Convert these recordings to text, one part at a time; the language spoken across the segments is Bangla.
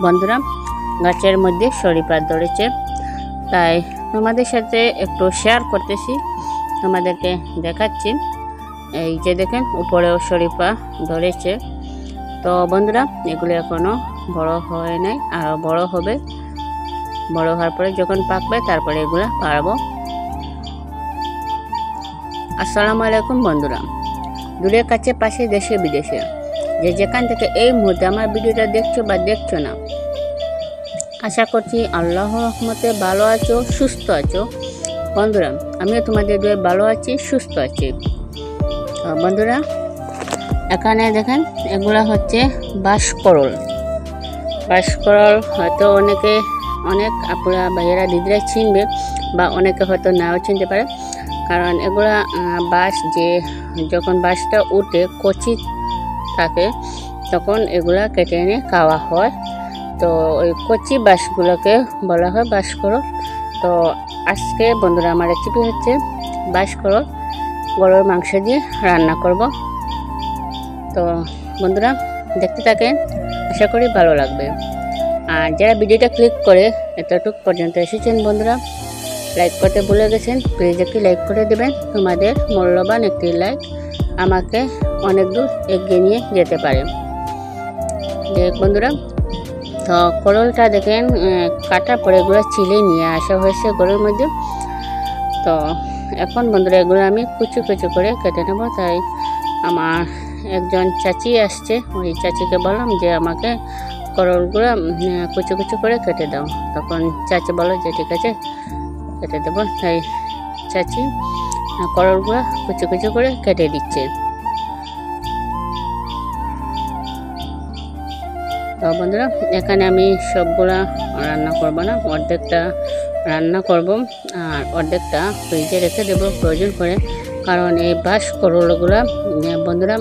বন্ধুরা গাছের মধ্যে শরীফা ধরেছে, তাই তোমাদের সাথে একটু শেয়ার করতেছি, তোমাদেরকে দেখাচ্ছি। এই যে দেখেন উপরেও শরীফা ধরেছে। তো বন্ধুরা এগুলো এখনো বড় হয় নাই, আরও বড় হবে। বড় হওয়ার পরে যখন পাকবে তারপরে এগুলো পারবো। আসসালামু আলাইকুম বন্ধুরা, দূরে কাছে পাশে দেশে বিদেশে যে যেখান থেকে এই মুহূর্তে আমার ভিডিওটা দেখছো বা দেখছো না, আশা করছি আল্লাহর রহমতে ভালো আছো, সুস্থ আছো। বন্ধুরা আমিও তোমাদের দুয়ে ভালো আছি, সুস্থ আছি। বন্ধুরা এখানে দেখেন এগুলা হচ্ছে বাঁশকরল। বাঁশকরল হয়তো অনেক আপুরা ভাইয়েরা দিদিরা চিনবে, বা অনেকে হয়তো নাও চিনতে পারে, কারণ এগুলা বাঁশ যখন বাঁশটা উঠে কচি থাকে তখন এগুলা কেটে এনে খাওয়া হয়। তো ওই কচি বাঁশগুলোকে বলা হয় বাঁশকরল। তো আজকে বন্ধুরা আমার রেসিপি হচ্ছে বাঁশকরল গরুর মাংস দিয়ে রান্না করব। তো বন্ধুরা দেখতে থাকেন, আশা করি ভালো লাগবে। আর যারা ভিডিওটা ক্লিক করে এতটুকু পর্যন্ত এসেছেন বন্ধুরা, লাইক করতে ভুলে গেছেন, প্লিজ একটি লাইক করে দেবেন। তোমাদের মূল্যবান একটি লাইক আমাকে অনেক দূর এগিয়ে নিয়ে যেতে পারে। বন্ধুরা তো করলটা দেখেন কাটার পরে এগুলো চিলে নিয়ে আসা হয়েছে গরুর মধ্যে। তো এখন বন্ধুরা এগুলো আমি কুচি কুচি করে কেটে নেব। তাই আমার একজন চাচি আসছে, ওই চাচিকে বললাম যে আমাকে করলগুলো কুচি কুচি করে কেটে দাও। তখন চাচি বলো যে ঠিক আছে কেটে দেবো। তাই চাচি করলগুলো কুচি কুচি করে কেটে দিচ্ছে। তো বন্ধুরা এখানে আমি সবগুলা রান্না করব না, অর্ধেকটা রান্না করব আর অর্ধেকটা ফ্রিজে রেখে দেবো প্রয়োজন করে। কারণ এই বাঁশকরলগুলো বন্ধুরা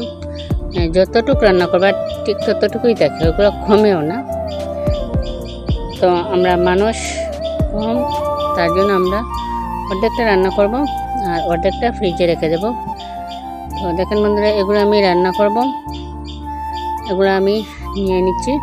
যতটুকু রান্না করবা ঠিক ততটুকুই থাকে, ওগুলো কমেও না। তো আমরা মানুষ কম, তার জন্য আমরা অর্ধেকটা রান্না করব আর অর্ধেকটা ফ্রিজে রেখে দেব। তো দেখেন বন্ধুরা এগুলো আমি রান্না করব, এগুলো আমি নিয়ে নিচ্ছি।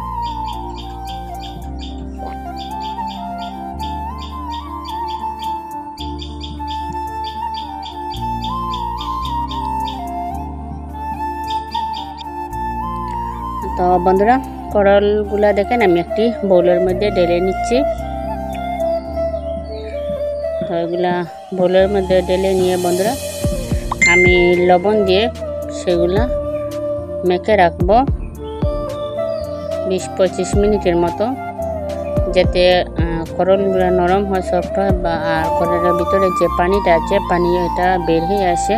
তো বন্ধুরা করলগুলা দেখেন আমি একটি বোলের মধ্যে ঢেলে নিচ্ছি। তো এগুলা বোলের মধ্যে ঢেলে নিয়ে বন্ধুরা আমি লবণ দিয়ে সেগুলা মেখে রাখবো 20-25 মিনিটের মতো, যাতে করলগুলো নরম হয়, সফট হয়, বা আর করলের ভিতরে যে পানিটা আছে পানি এটা বের হয়ে আসে।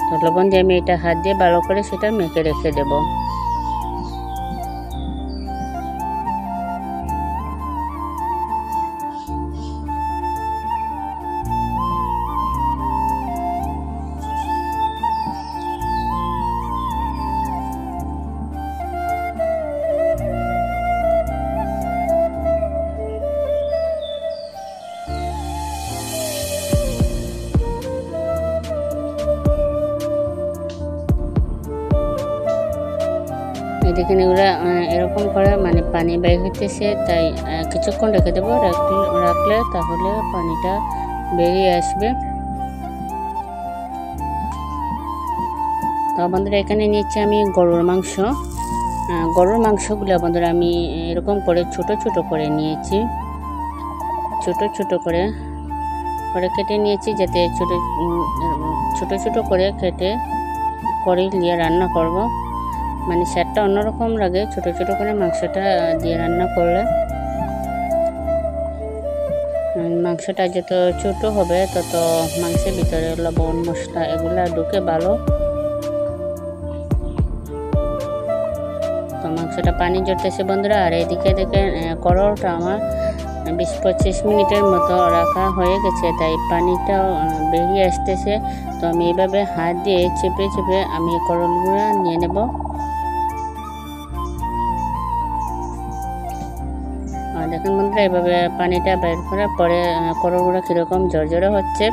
তো লবণ দিয়ে আমি এটা হাত দিয়ে ভালো করে সেটা মেখে রেখে দেব। দেখেন এগুলো এরকম করে মানে পানি বের হইতেছে, তাই কিছুক্ষণ রেখে দেবো। রাখলে তাহলে পানিটা বেরিয়ে আসবে। তো বন্ধুরা এখানে নিয়েছি আমি গরুর মাংস। গরুর মাংসগুলো বন্ধুরা আমি এরকম করে ছোট ছোট করে নিয়েছি, ছোট ছোট করে কেটে নিয়েছি, যাতে ছোট ছোট করে কেটে নিয়ে রান্না করব। মানে স্বাদটা অন্যরকম লাগে ছোট ছোট করে মাংসটা দিয়ে রান্না করলে। মাংসটা যত ছোট হবে তত মাংসের ভিতরে লবণ মশলা এগুলা ঢুকে ভালো। তো মাংসটা পানি জড়তেছে বন্ধুরা। আর এদিকে দেখেন করলটা আমার 20-25 মিনিটের মতো রাখা হয়ে গেছে, তাই পানিটাও বেরিয়ে আসতেছে। তো আমি এইভাবে হাত দিয়ে চেপে চেপে আমি করলগুলো নিয়ে নেব। দেখেন বন্ধুরা এইভাবে পানিটা বের করার পরে করলগুলো কীরকম ঝরঝরে হচ্ছে।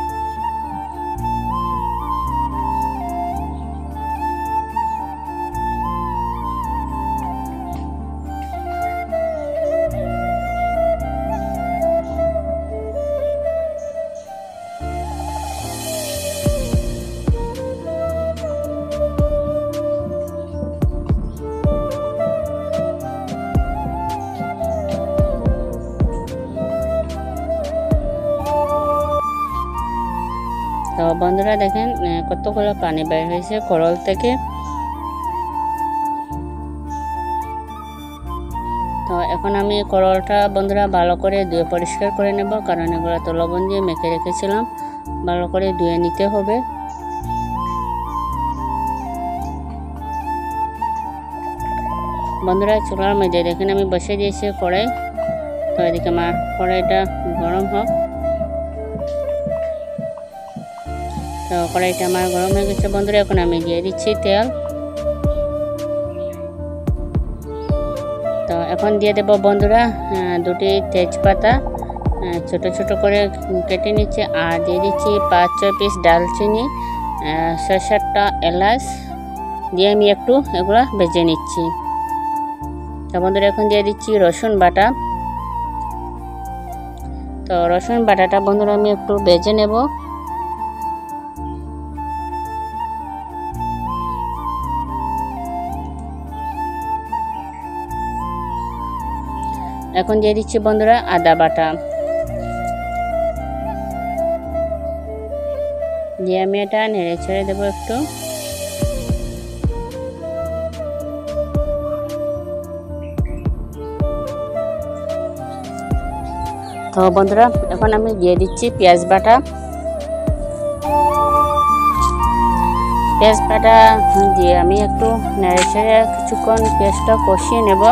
বন্ধুরা দেখেন কতগুলো পানি বের হয়েছে করল থেকে। তো এখন আমি করলটা বন্ধুরা ভালো করে ধুয়ে পরিষ্কার করে নেব, কারণ এগুলো তো লবণ দিয়ে মেখে রেখেছিলাম, ভালো করে ধুয়ে নিতে হবে। বন্ধুরা চুলার মধ্যে দেখেন আমি বসে দিয়েছি কড়াই। তো এদিকে আমার কড়াইটা গরম হোক। তো কড়াইটা আমার গরম হয়ে গেছে বন্ধুরা, এখন আমি দিয়ে দিচ্ছি তেল। তো এখন দিয়ে দেব বন্ধুরা দুটি তেজপাতা ছোট ছোট করে কেটে নিচ্ছি, আর দিয়ে দিচ্ছি 5-6 পিস ডালচিনি, 6-7টা এলাচ দিয়ে আমি একটু এগুলা ভেজে নিচ্ছি। তো বন্ধুরা এখন দিয়ে দিচ্ছি রসুন বাটা। তো রসুন বাটাটা বন্ধুরা আমি একটু ভেজে নেব। এখন দিয়ে দিচ্ছি বন্ধুরা আদা বাটা, দিয়ে আমি এটা নেড়ে ছেড়ে দেবো একটু। তো বন্ধুরা এখন আমি দিয়ে দিচ্ছি পেঁয়াজ বাটা। পেঁয়াজ বাটা দিয়ে আমি একটু নেড়ে ছেড়ে কিছুক্ষণ পেঁয়াজটা কষিয়ে নেব।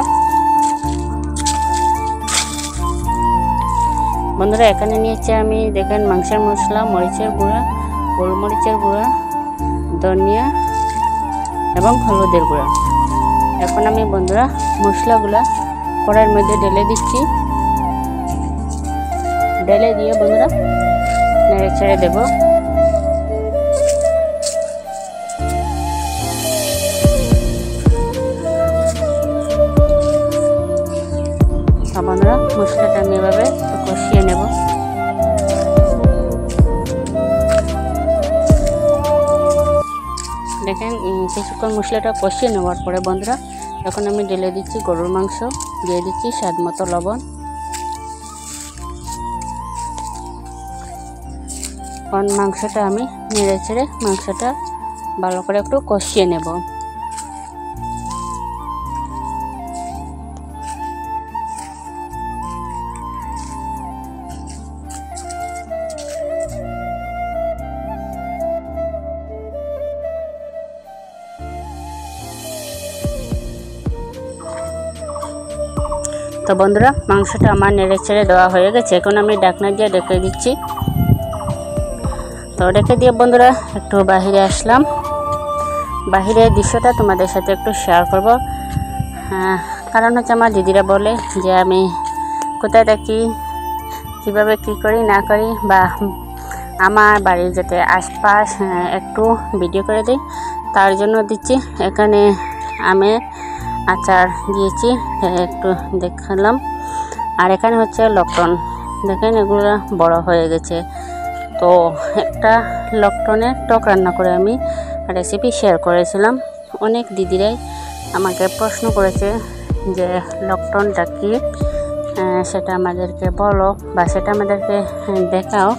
বন্ধুরা এখানে নিয়েছি আমি দেখেন মাংসের মশলা, মরিচের গুঁড়া, গোলমরিচের গুঁড়া, ধনিয়া এবং হলুদের গুঁড়া। এখন আমি বন্ধুরা মশলাগুলা কড়াইয়ের মধ্যে ঢেলে দিচ্ছি। ঢেলে দিয়ে বন্ধুরা নেড়ে ছেড়ে দেব। বন্ধুরা মশলাটা আমি এভাবে কষিয়ে নেব। দেখেন কিছুক্ষণ মশলাটা কষিয়ে নেওয়ার পরে বন্ধুরা এখন আমি ঢেলে দিচ্ছি গরুর মাংস, দিয়ে দিচ্ছি স্বাদ মতো লবণ। এখন মাংসটা আমি নেড়ে ছেড়ে মাংসটা ভালো করে একটু কষিয়ে নেব। তো বন্ধুরা মাংসটা আমার নেড়ে ছেড়ে দেওয়া হয়ে গেছে, এখন আমি ঢাকনা দিয়ে ঢেকে দিচ্ছি। তো ঢেকে দিয়ে বন্ধুরা একটু বাহিরে আসলাম। বাহিরের দৃশ্যটা তোমাদের সাথে একটু শেয়ার করব। কারণ হচ্ছে আমার দিদিরা বলে যে আমি কোথায় থাকি, কীভাবে কী করি না করি, বা আমার বাড়ির যাতে আশপাশ একটু ভিডিও করে দিই, তার জন্য দিচ্ছি। এখানে আমি আচার দিয়েছি, একটু দেখালাম। আর এখানে হচ্ছে লকটন, দেখেন এগুলো বড় হয়ে গেছে। তো একটা লকটনের টক রান্না করে আমি রেসিপি শেয়ার করেছিলাম। অনেক দিদিরাই আমাকে প্রশ্ন করেছে যে লকটনটা কি, সেটা আমাদেরকে বলো বা সেটা আমাদেরকে দেখাও।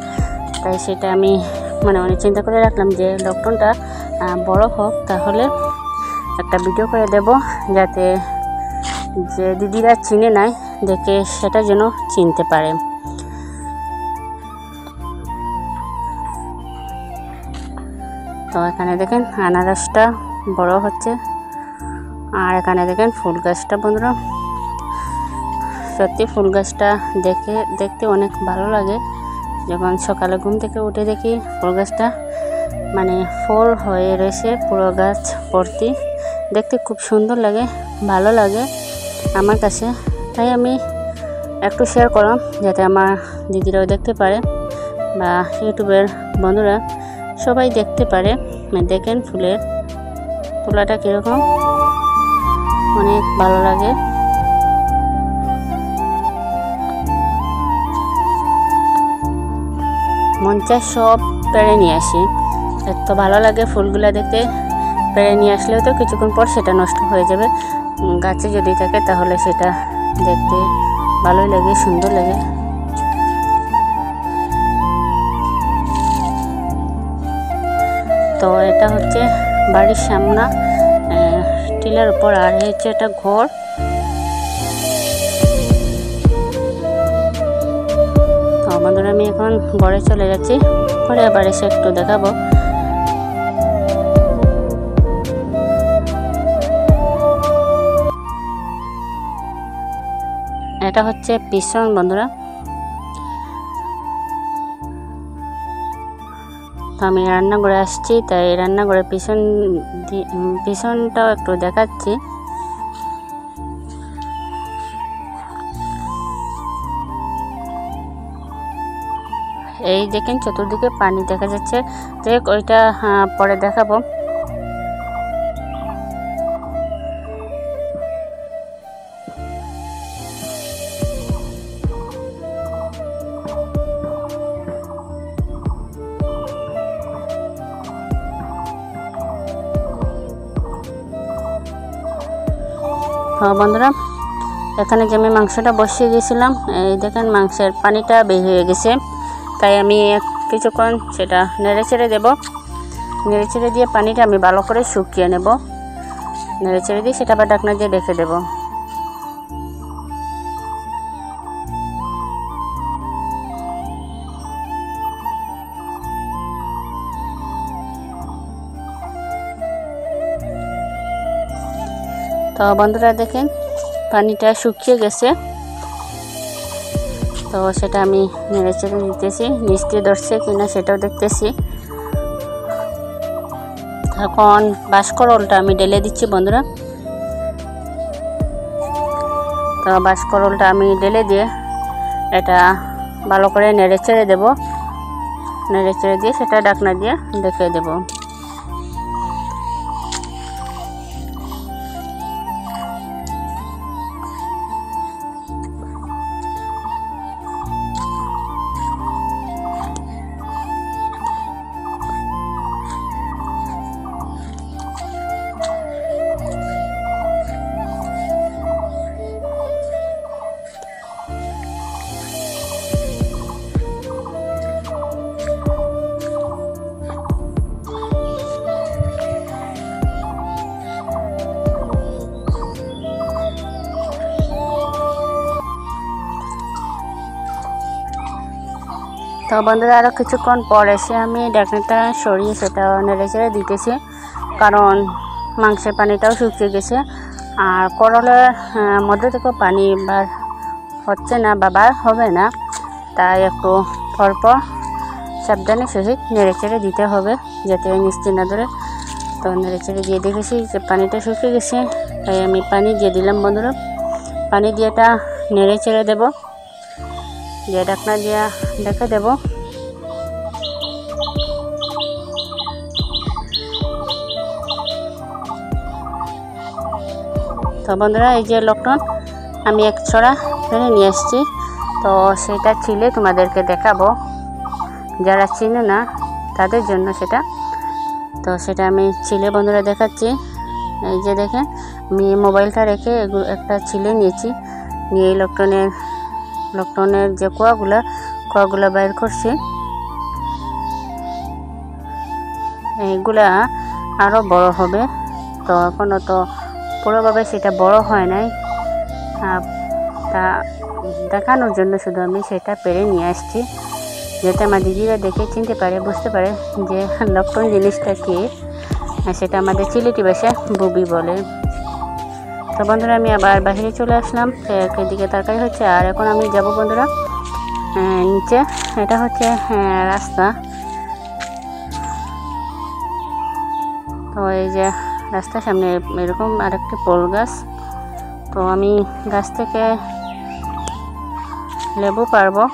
তাই সেটা আমি মনে মনে চিন্তা করে রাখলাম যে লকটনটা বড় হোক, তাহলে একটা ভিডিও করে দেব, যাতে যে দিদিরা চিনে নাই দেখে সেটা যেন চিনতে পারে। তো এখানে দেখেন আনারসটা বড় হচ্ছে, আর এখানে দেখেন ফুল গাছটা। বন্ধুরা সত্যি ফুল গাছটা দেখতে অনেক ভালো লাগে। যখন সকালে ঘুম থেকে উঠে দেখি ফুল গাছটা মানে ফুল হয়ে রয়েছে, পুরো গাছ ভর্তি, দেখতে খুব সুন্দর লাগে, ভালো লাগে আমার কাছে। তাই আমি একটু শেয়ার করলাম যাতে আমার দিদিরাও দেখতে পারে বা ইউটিউবের বন্ধুরা সবাই দেখতে পারে। দেখেন ফুলের তোলাটা কীরকম, অনেক ভালো লাগে। মন চায় সব পেড়ে নিয়ে আসি, এত ভালো লাগে ফুলগুলো দেখতে। পেড়ে নিয়ে আসলেও তো কিছুক্ষণ পর সেটা নষ্ট হয়ে যাবে। গাছে যদি থাকে তাহলে সেটা দেখতে ভালোই লাগে, সুন্দর লাগে। তো এটা হচ্ছে বাড়ির সামনা টিলার উপর, আর হচ্ছে একটা ঘর। তো বন্ধুরা আমি এখন ঘরে চলে যাচ্ছি, পরে আবার এসে একটু দেখাবো। এটা হচ্ছে পিছন বন্ধুরা। তো আমি রান্নাঘরে আসছি, তাই রান্নাঘরে পিছনটাও একটু দেখাচ্ছি। এই দেখেন চতুর্দিকে পানি দেখা যাচ্ছে, দেখ ওইটা পরে দেখাবো। বন্ধুরা এখানে যে আমি মাংসটা বসিয়ে দিয়েছিলাম, এই দেখেন মাংসের পানিটা বের হয়ে গেছে, তাই আমি কিছুক্ষণ সেটা নেড়ে ছেড়ে দেবো। নেড়ে ছেড়ে দিয়ে পানিটা আমি ভালো করে শুকিয়ে নেব। নেড়ে ছেড়ে দিয়ে সেটা আবার ঢাকনা দিয়ে রেখে দেবো। তো বন্ধুরা দেখেন পানিটা শুকিয়ে গেছে, তো সেটা আমি নেড়ে চেড়ে দিতেছি, নিচ দিয়ে ধরছে কিনা সেটাও দেখতেছি। এখন বাঁশকরলটা আমি ঢেলে দিচ্ছি বন্ধুরা। তো বাঁশকরলটা আমি ঢেলে দিয়ে এটা ভালো করে নেড়ে চেড়ে দেবো। নেড়ে চেড়ে দিয়ে সেটা ঢাকনা দিয়ে ঢেকে দেবো। তো বন্ধুরা আরও কিছুক্ষণ পর এসে আমি ঢাকনাটা সরিয়ে সেটা নেড়ে চেড়ে দিতেছি, কারণ মাংসের পানিটাও শুকিয়ে গেছে আর করলের মধ্যে থেকেও পানি বার হচ্ছে না বা বার হবে না, তাই একটু পরপর সাবধানে সহিত নেড়ে চেড়ে দিতে হবে যাতে মিষ্টি না ধরে। তো নেড়ে চেড়ে দিয়ে দেখেছি যে পানিটা শুকিয়ে গেছে, তাই আমি পানি দিয়ে দিলাম বন্ধুরা। পানি দিয়ে এটা নেড়ে চেড়ে দেবো, দিয়ে ঢাকনা দিয়ে ঢেকে দেব। তো বন্ধুরা এই যে লটকন আমি এক ছড়া ফেলে নিয়ে আসছি, তো সেটা ছিলে তোমাদেরকে দেখাবো, যারা চিনে না তাদের জন্য সেটা। তো সেটা আমি ছিলে বন্ধুরা দেখাচ্ছি। এই যে দেখেন আমি মোবাইলটা রেখে একটা ছিলে নিয়েছি, নিয়ে এই লটকনের যে কোয়াগুলা বাইর করছি। এইগুলা আরও বড় হবে, তো এখনও তো পুরোভাবে সেটা বড় হয় নাই, তা দেখানোর জন্য শুধু আমি সেটা পেরে নিয়ে আসছি, যাতে আমার দিদিরা দেখে চিনতে পারে, বুঝতে পারে যে লটকন জিনিসটা কি। সেটা আমাদের চিলিটি ভাষায় বুবি বলে। তো বন্ধুরা আমি আবার বাহিরে চলে আসলাম, একদিকে তরকারি হচ্ছে আর এখন আমি যাব বন্ধুরা নিচে। এটা হচ্ছে রাস্তা, তো এই যে রাস্তার সামনে এরকম আরেকটি পোল গাছ, তো আমি গাছ থেকে লেবু পারবো।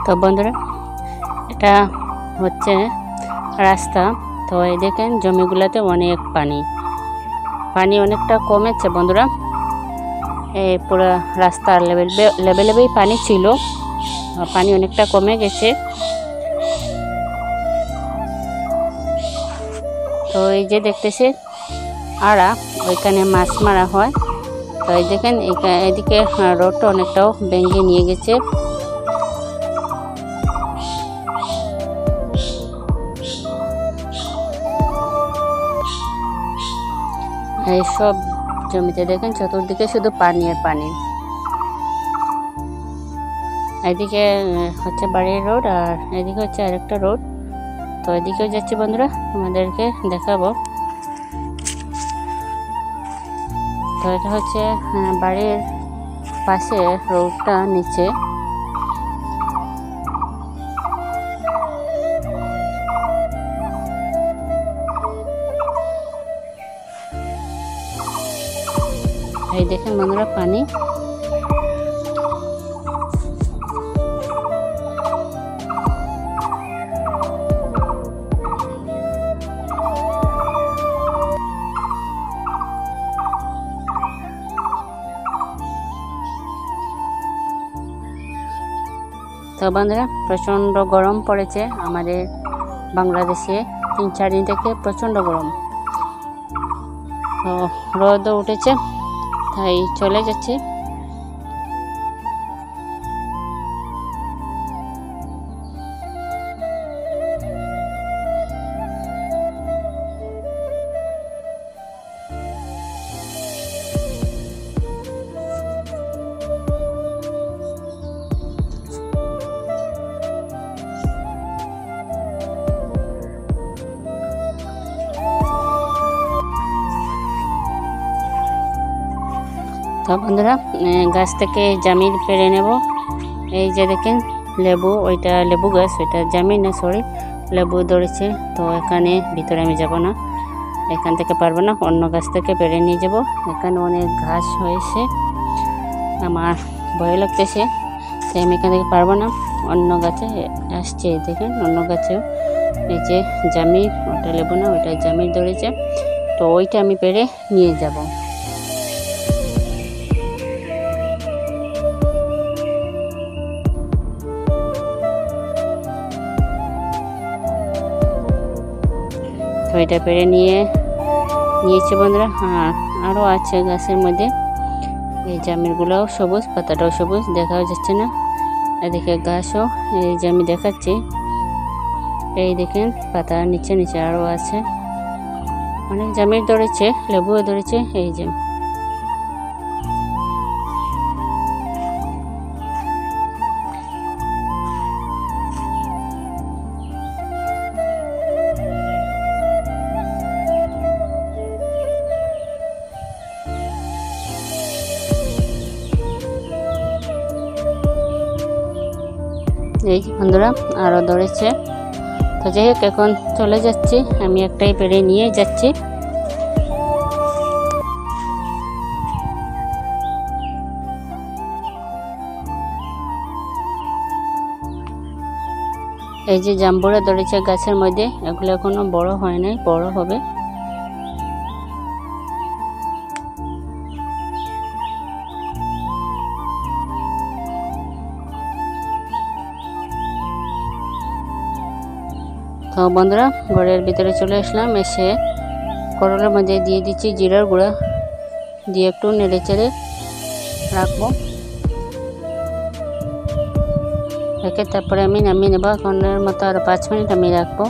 তো বন্ধুরা, এটা হচ্ছে রাস্তা। তো এই দেখেন জমিগুলোতে অনেক পানি অনেকটা কমেছে বন্ধুরা। এই পুরো রাস্তার লেভেলেই পানি ছিল, পানি অনেকটা কমে গেছে। তো এই যে দেখতেছে আড়া, ওইখানে মাছ মারা হয়। তো এই দেখেন এদিকে রোডটা অনেকটাও ভেঙে নিয়ে গেছে। এই সব জমিতে দেখেন চতুর্দিকে শুধু পানি আর পানি। এদিকে হচ্ছে বাড়ির রোড, আর এদিকে হচ্ছে আরেকটা রোড। তো এদিকেও যাচ্ছি বন্ধুরা, তোমাদেরকে দেখাবো। তো এটা হচ্ছে বাড়ির পাশে রোডটা নিচে। এই দেখেন বন্ধুরা পানি। তো বন্ধুরা, প্রচণ্ড গরম পড়েছে আমাদের বাংলাদেশে। 3-4 দিন থেকে প্রচণ্ড গরম। তো রোদও উঠেছে, তাই চলে যাচ্ছে। তো বন্ধুরা, গাছ থেকে জামির পেড়ে নেব। এই যে দেখেন লেবু, ওইটা লেবু গাছ, ওইটা জামির না, সরি, লেবু ধরেছে। তো এখানে ভিতরে আমি যাব না, এখান থেকে পারবো না, অন্য গাছ থেকে পেড়ে নিয়ে যাব। এখানে অনেক ঘাস হয়েছে, আমার ভয় লাগতেছে, তাই আমি এখান থেকে পারবো না। অন্য গাছে আসছে, দেখেন অন্য গাছেও এই যে জামির, ওটা লেবু না, ওইটা জামির ধরেছে। তো ওইটা আমি পেড়ে নিয়ে যাব। তো এটা পেড়ে নিয়েছি বন্ধুরা। হ্যাঁ, আরও আছে গাছের মধ্যে। এই জামিরগুলোও সবুজ, পাতাটাও সবুজ, দেখাও যাচ্ছে না। এদিকে গাছও এই যে আমি দেখাচ্ছি, এই দেখেন পাতা নিচে নিচে আরও আছে। অনেক জামির ধরেছে, লেবুও ধরেছে। এই যে এই বন্ধুরা আরও ধরেছে। তো যাই হোক, এখন চলে যাচ্ছি, আমি একটাই পেড়ে নিয়ে যাচ্ছি। এই যে জাম্বুরা ধরেছে গাছের মধ্যে, এগুলো এখনো বড় হয় নাই, বড় হবে। তো বন্ধুরা, ঘরের ভিতরে চলে আসলাম। এসে করলার মধ্যে দিয়ে দিচ্ছি জিরার গুঁড়া, দিয়ে একটু নেড়ে চেড়ে রাখবো, রেখে তারপরে আমি নামিয়ে নেবো। এখনের মতো আরও 5 মিনিট আমি রাখবো।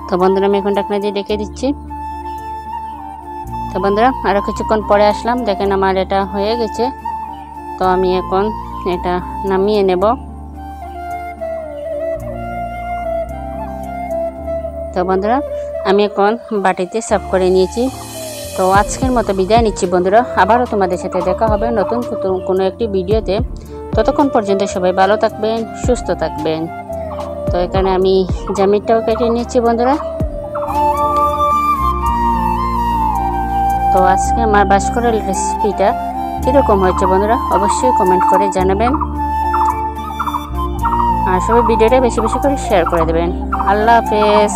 তো বন্ধুরা, আমি এখন ঢাকনা দিয়ে ঢেকে দিচ্ছি। তো বন্ধুরা, আরও কিছুক্ষণ পরে আসলাম, দেখেন আমার এটা হয়ে গেছে। তো আমি এখন এটা নামিয়ে নেব। তো বন্ধুরা, আমি এখন বাটিতে সার্ভ করে নিয়েছি। তো আজকের মতো বিদায় নিচ্ছি বন্ধুরা, আবারও তোমাদের সাথে দেখা হবে নতুন কোনো একটি ভিডিওতে। ততক্ষণ পর্যন্ত সবাই ভালো থাকবেন, সুস্থ থাকবেন। তো এখানে আমি জামিনটাও কেটে নিচ্ছি বন্ধুরা। তো আজকে আমার বাঁশকড়াইল রেসিপিটা কীরকম হয়েছে বন্ধুরা অবশ্যই কমেন্ট করে জানাবেন, আর সবাই ভিডিওটা বেশি বেশি করে শেয়ার করে দেবেন। আল্লাহ হাফেজ।